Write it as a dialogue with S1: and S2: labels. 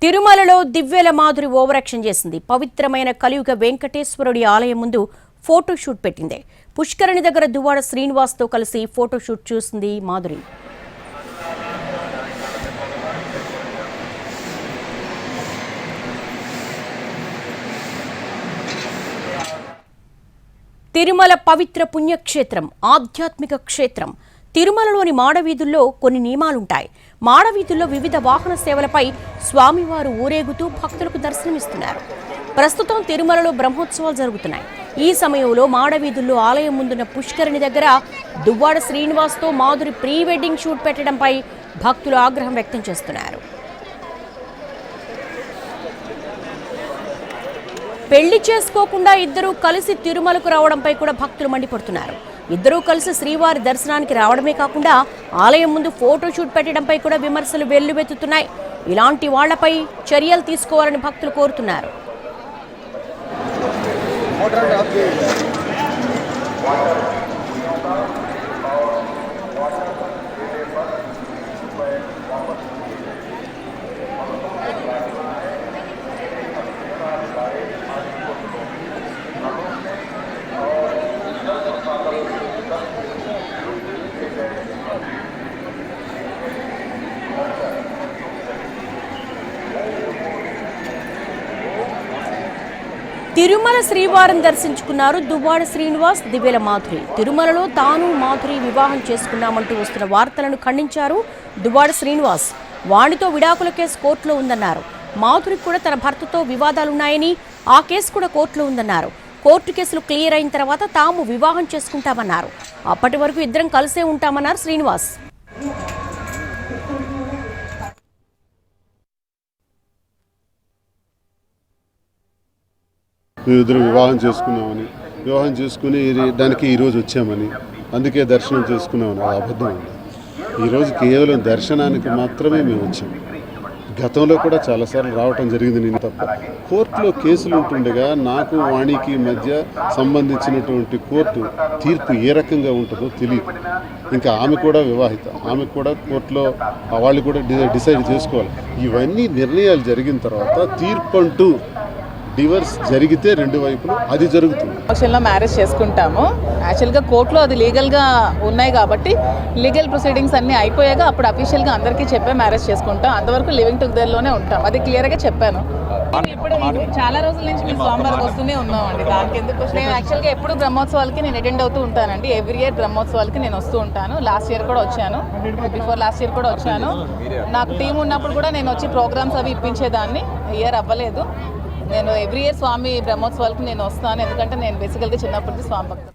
S1: తిరుమలలో దివ్యల మాధురి ఓవరాక్షన్ చేసింది. పవిత్రమైన కలియుగ వెంకటేశ్వరుడి ఆలయం ముందు ఫోటోషూట్ పెట్టింది. పుష్కరిణి దగ్గర దువ్వాడ శ్రీనివాస్తో కలిసి ఫోటోషూట్ చూసింది మాధురి. తిరుమల పవిత్ర పుణ్యక్షేత్రం, ఆధ్యాత్మిక క్షేత్రం. తిరుమలలోని మాడవీధుల్లో కొన్ని నియమాలుంటాయి. మాడవీధుల్లో వివిధ వాహన సేవలపై స్వామివారు ఊరేగుతూ భక్తులకు దర్శనమిస్తున్నారు. ప్రస్తుతం తిరుమలలో బ్రహ్మోత్సవాలు జరుగుతున్నాయి. ఈ సమయంలో మాడవీధుల్లో ఆలయం ముందున్న పుష్కరిణి దగ్గర దువ్వాడ శ్రీనివాస్తో మాధురి ప్రీ వెడ్డింగ్ షూట్ పెట్టడంపై భక్తులు ఆగ్రహం వ్యక్తం చేస్తున్నారు. పెళ్లి చేసుకోకుండా ఇద్దరూ కలిసి తిరుమలకు రావడంపై కూడా భక్తులు మండిపడుతున్నారు. ఇద్దరూ కలిసి శ్రీవారి దర్శనానికి రావడమే కాకుండా ఆలయం ముందు ఫోటోషూట్ పెట్టడంపై కూడా విమర్శలు వెల్లువెత్తుతున్నాయి. ఇలాంటి వాళ్లపై చర్యలు తీసుకోవాలని భక్తులు కోరుతున్నారు. తిరుమల శ్రీవారిని దర్శించుకున్నారు దువ్వాడ శ్రీనివాస్, దివ్యల మాధురి. తిరుమలలో తాను మాధురి వివాహం చేసుకున్నామంటూ వస్తున్న వార్తలను ఖండించారు దువ్వాడ శ్రీనివాస్. వాణితో విడాకుల కేసు కోర్టులో ఉందన్నారు. మాధురికి కూడా తన భర్తతో వివాదాలున్నాయని, ఆ కేసు కూడా కోర్టులో ఉందన్నారు. కోర్టు కేసులు క్లియర్ అయిన తర్వాత తాము వివాహం చేసుకుంటామన్నారు. అప్పటి వరకు ఇద్దరం కలిసే ఉంటామన్నారు శ్రీనివాస్.
S2: మేమిద్దరం వివాహం చేసుకుని దానికి ఈరోజు వచ్చామని, అందుకే దర్శనం చేసుకున్నామని. అది అబద్ధం అండి. ఈరోజు కేవలం దర్శనానికి మాత్రమే మేము వచ్చాము. గతంలో కూడా చాలాసార్లు రావటం జరిగింది. నేను తప్ప కోర్టులో కేసులు ఉంటుండగా నాకు వాణికి మధ్య సంబంధించినటువంటి కోర్టు తీర్పు ఏ రకంగా ఉంటుందో తెలియదు. ఇంకా ఆమె కూడా వివాహిత, ఆమె కూడా కోర్టులో వాళ్ళు కూడా డిసైడ్ చేసుకోవాలి. ఇవన్నీ నిర్ణయాలు జరిగిన తర్వాత తీర్పు అంటూ డివర్స్ జరిగితే రెండు వైపులు అది జరుగుతుంది.
S3: యాక్చువల్గా మ్యారేజ్ చేసుకుంటాము. యాక్చువల్గా కోర్టులో అది లీగల్గా ఉన్నాయి కాబట్టి లీగల్ ప్రొసీడింగ్స్ అన్నీ అయిపోయాక అప్పుడు అఫీషియల్గా అందరికీ చెప్పే మ్యారేజ్ చేసుకుంటాం. అంతవరకు లివింగ్ టుగెదర్లోనే ఉంటాం. అది క్లియర్గా చెప్పాను. ఇప్పుడు చాలా రోజుల నుంచి మేము స్వామివారికి వస్తూనే ఉన్నామండి. దానికి ఎందుకు నేను యాక్చువల్గా ఎప్పుడు బ్రహ్మోత్సవాలకి నేను అటెండ్ అవుతూ ఉంటానండి. ఎవ్రీ ఇయర్ బ్రహ్మోత్సవాలకి నేను వస్తూ ఉంటాను. లాస్ట్ ఇయర్ కూడా వచ్చాను, బిఫోర్ లాస్ట్ ఇయర్ కూడా వచ్చాను. నాకు టీం ఉన్నప్పుడు కూడా నేను వచ్చి ప్రోగ్రామ్స్ అవి ఇప్పించేదాన్ని. ఇయర్ అవ్వలేదు. నేను ఎవ్రీ ఇయర్ స్వామి బ్రహ్మోత్సవాలకి నేను వస్తాను. ఎందుకంటే నేను బేసికల్గా చిన్నప్పటికీ స్వామి భక్తులు.